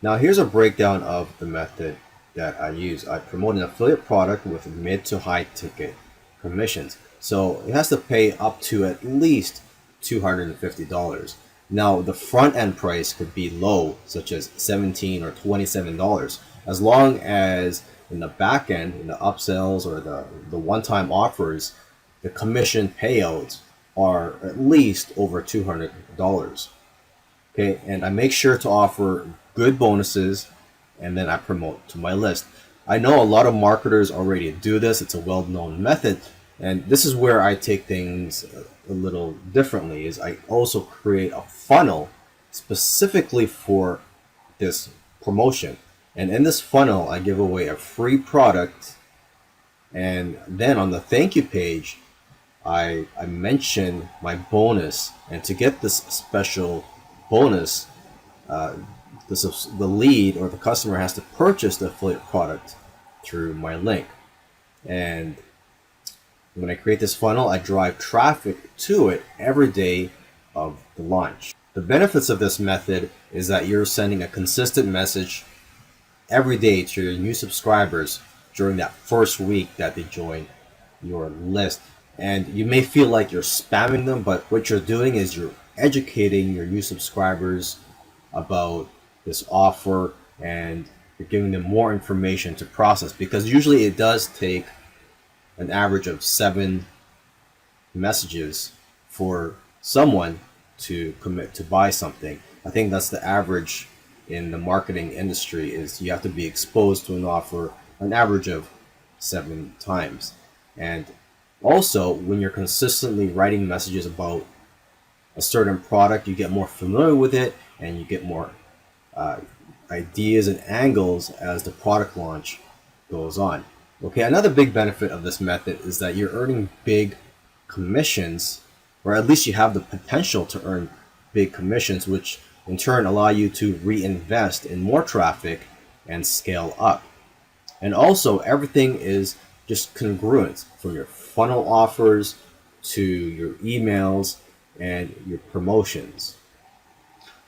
Now here's a breakdown of the method that I use. I promote an affiliate product with mid to high ticket commissions. So it has to pay up to at least $250. Now the front end price could be low, such as $17 or $27, as long as in the back end, in the upsells or the one-time offers, the commission payouts are at least over $200. Okay, and I make sure to offer good bonuses, and then I promote to my list. I know a lot of marketers already do this. It's a well-known method, and this is where I take things a little differently. Is I also create a funnel specifically for this promotion, and in this funnel I give away a free product, and then on the thank you page I mention my bonus, and to get this special bonus, the lead or the customer has to purchase the affiliate product through my link. And when I create this funnel, I drive traffic to it every day of the launch. The benefits of this method is that you're sending a consistent message every day to your new subscribers during that first week that they join your list. And you may feel like you're spamming them, but what you're doing is you're educating your new subscribers about this offer, and you're giving them more information to process, because usually it does take an average of 7 messages for someone to commit to buy something. I think that's the average in the marketing industry, is you have to be exposed to an offer an average of 7 times. And also, when you're consistently writing messages about a certain product, you get more familiar with it, and you get more ideas and angles as the product launch goes on. Okay, another big benefit of this method is that you're earning big commissions, or at least you have the potential to earn big commissions, which in turn allow you to reinvest in more traffic and scale up. And also, everything is just congruent, from your funnel offers to your emails and your promotions.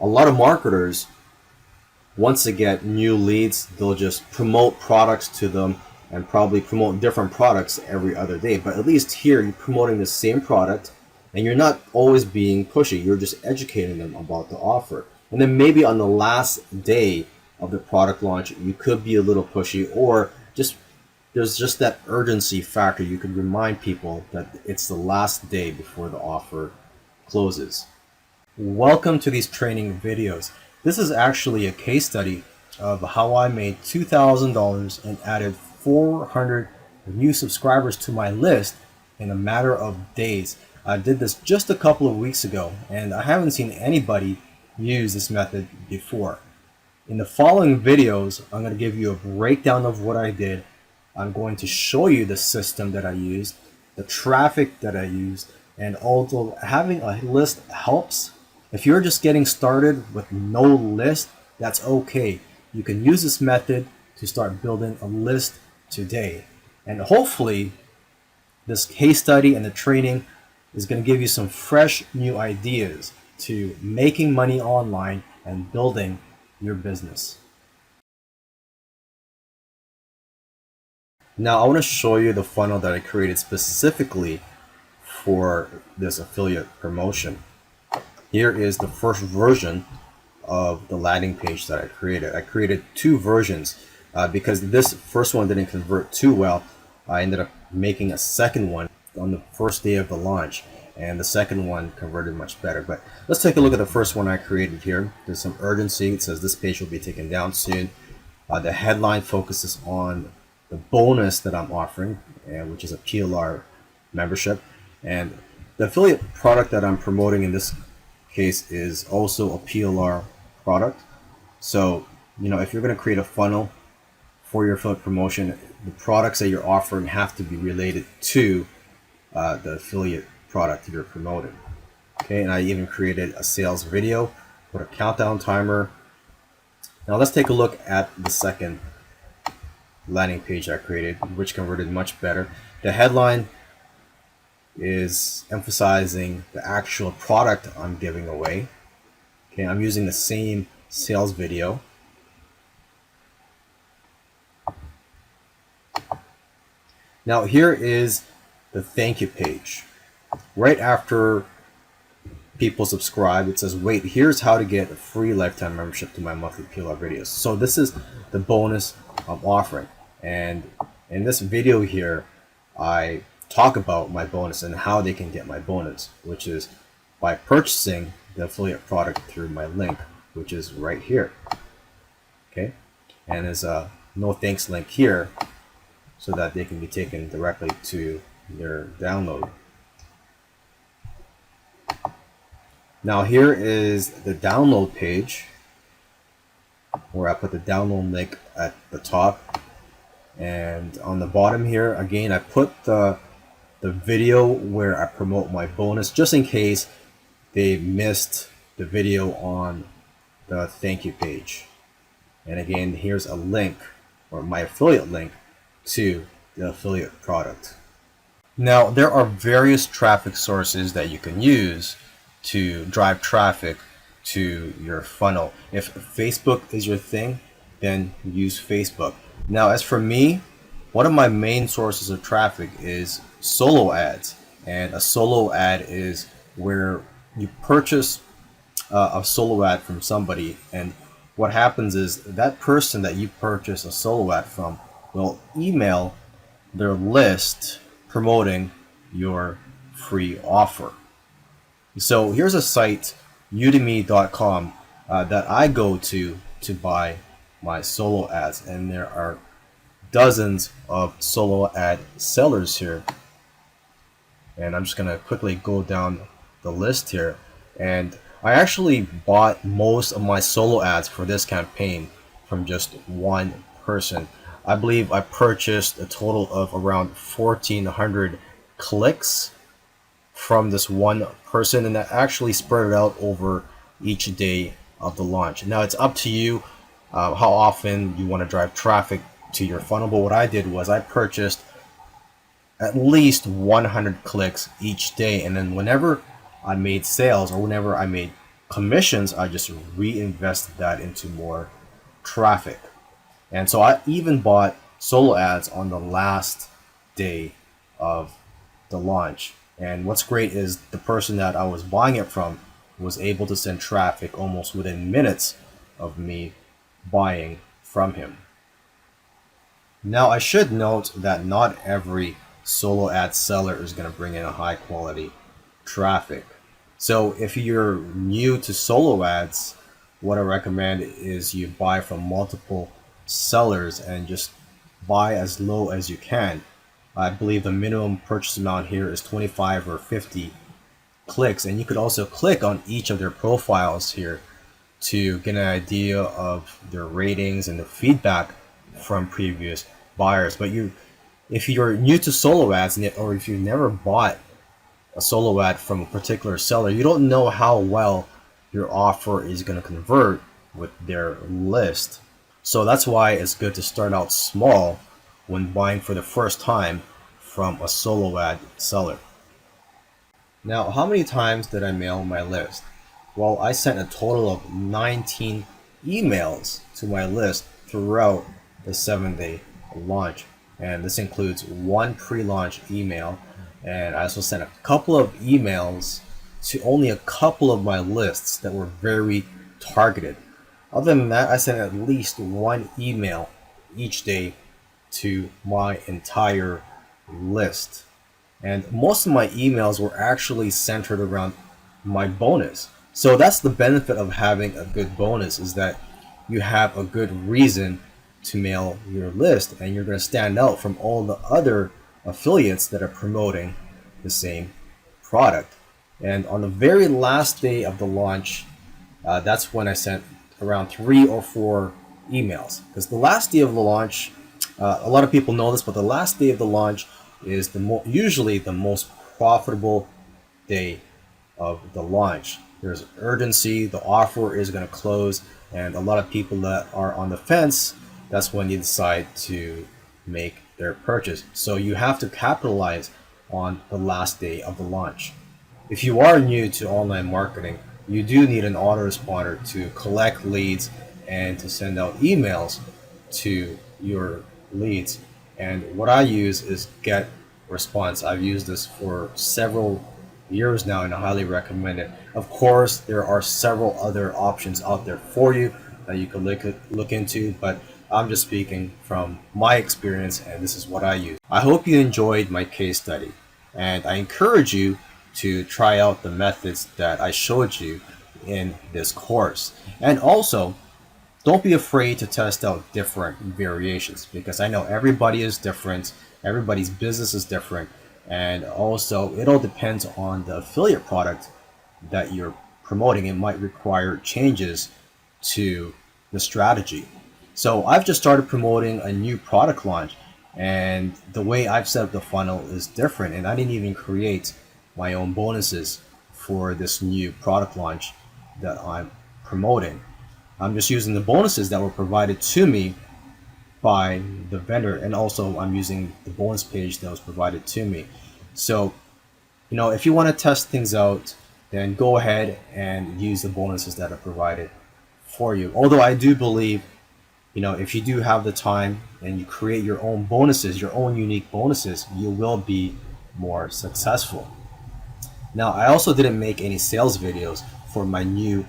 A lot of marketers, once they get new leads, they'll just promote products to them and probably promote different products every other day. But at least here, you're promoting the same product, and you're not always being pushy. You're just educating them about the offer. And then maybe on the last day of the product launch, you could be a little pushy, or just there's just that urgency factor. You could remind people that it's the last day before the offer closes. Welcome to these training videos. This is actually a case study of how I made $2,000 and added 400 new subscribers to my list in a matter of days. I did this just a couple of weeks ago, and I haven't seen anybody use this method before. In the following videos, I'm going to give you a breakdown of what I did. I'm going to show you the system that I used, the traffic that I used, and also having a list helps. If you're just getting started with no list, that's okay. You can use this method to start building a list today. And hopefully, this case study and the training is going to give you some fresh new ideas to making money online and building your business. Now I want to show you the funnel that I created specifically for this affiliate promotion. Here is the first version of the landing page that I created. I created 2 versions because this first one didn't convert too well. I ended up making a second one on the first day of the launch, and the second one converted much better. But let's take a look at the first one I created here. There's some urgency. It says this page will be taken down soon. The headline focuses on the bonus that I'm offering, which is a PLR membership. And the affiliate product that I'm promoting in this case is also a PLR product. So, if you're going to create a funnel for your affiliate promotion, the products that you're offering have to be related to the affiliate product you're promoting. Okay, and I even created a sales video with a countdown timer. Now let's take a look at the second landing page I created, which converted much better. The headline is emphasizing the actual product I'm giving away. Okay, I'm using the same sales video. Now here is the thank you page. Right after people subscribe, it says, wait, here's how to get a free lifetime membership to my monthly PLR videos. So this is the bonus I'm offering. And in this video here, I talk about my bonus and how they can get my bonus, which is by purchasing the affiliate product through my link, which is right here. Okay. And there's a no thanks link here so that they can be taken directly to their download. Now here is the download page where I put the download link at the top, and on the bottom here again I put the video where I promote my bonus, just in case they missed the video on the thank you page. And again, here's a link, or my affiliate link, to the affiliate product. Now there are various traffic sources that you can use to drive traffic to your funnel. If Facebook is your thing, then use Facebook. Now as for me, one of my main sources of traffic is solo ads. And a solo ad is where you purchase a solo ad from somebody, and what happens is that person that you purchase a solo ad from will email their list promoting your free offer. So here's a site, udemy.com, that I go to buy my solo ads, and there are dozens of solo ad sellers here. And I'm just gonna quickly go down the list here, and I actually bought most of my solo ads for this campaign from just one person. I believe I purchased a total of around 1,400 clicks from this one person, and that actually spread it out over each day of the launch. Now it's up to you how often you want to drive traffic to your funnel, but what I did was I purchased at least 100 clicks each day, and then whenever I made sales or whenever I made commissions, I just reinvested that into more traffic. And so I even bought solo ads on the last day of the launch. And what's great is the person that I was buying it from was able to send traffic almost within minutes of me buying from him. Now I should note that not every solo ad seller is going to bring in a high quality traffic. So if you're new to solo ads, what I recommend is you buy from multiple sellers and just buy as low as you can. I believe the minimum purchase amount here is 25 or 50 clicks, and you could also click on each of their profiles here to get an idea of their ratings and the feedback from previous buyers. But if you're new to solo ads, or if you've never bought a solo ad from a particular seller, you don't know how well your offer is going to convert with their list. So that's why it's good to start out small when buying for the first time from a solo ad seller. Now, how many times did I mail my list? Well, I sent a total of 19 emails to my list throughout the 7-day launch. And this includes one pre-launch email, and I also sent a couple of emails to only a couple of my lists that were very targeted. Other than that, I sent at least one email each day to my entire list. And most of my emails were actually centered around my bonus. So that's the benefit of having a good bonus, is that you have a good reason to mail your list, and you're going to stand out from all the other affiliates that are promoting the same product. And on the very last day of the launch, that's when I sent around 3 or 4 emails, because the last day of the launch, a lot of people know this, but the last day of the launch is usually the most profitable day of the launch. There's urgency, the offer is going to close, and a lot of people that are on the fence, that's when you decide to make their purchase. So you have to capitalize on the last day of the launch. If you are new to online marketing, you do need an autoresponder to collect leads and to send out emails to your leads. And what I use is Get Response. I've used this for several years now, and I highly recommend it. Of course, there are several other options out there for you that you can look into, but I'm just speaking from my experience, and this is what I use. I hope you enjoyed my case study, and I encourage you to try out the methods that I showed you in this course. And also, don't be afraid to test out different variations, because I know everybody is different, everybody's business is different, and also it all depends on the affiliate product that you're promoting. It might require changes to the strategy. So I've just started promoting a new product launch, and the way I've set up the funnel is different, and I didn't even create my own bonuses for this new product launch that I'm promoting. I'm just using the bonuses that were provided to me by the vendor, and also I'm using the bonus page that was provided to me. So, if you want to test things out, then go ahead and use the bonuses that are provided for you. Although I do believe, if you do have the time and you create your own bonuses, your own unique bonuses, you will be more successful. Now, I also didn't make any sales videos for my new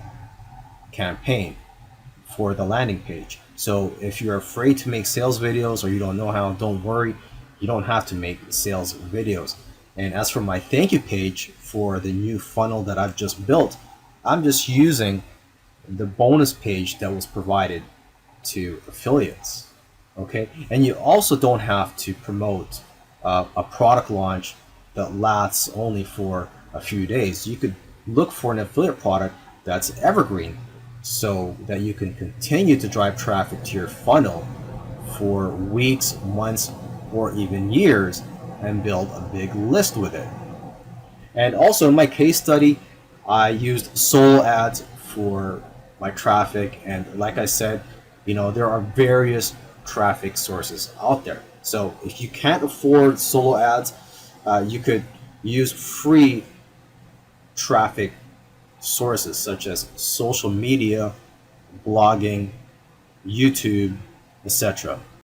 campaign for the landing page. So if you're afraid to make sales videos or you don't know how, don't worry. You don't have to make sales videos. And as for my thank you page for the new funnel that I've just built, I'm just using the bonus page that was provided to affiliates. Okay, and you also don't have to promote a product launch that lasts only for a few days. You could look for an affiliate product that's evergreen, so that you can continue to drive traffic to your funnel for weeks, months, or even years, and build a big list with it. And also in my case study, I used solo ads for my traffic, and like I said, there are various traffic sources out there. So if you can't afford solo ads, you could use free traffic sources such as social media, blogging, YouTube, etc.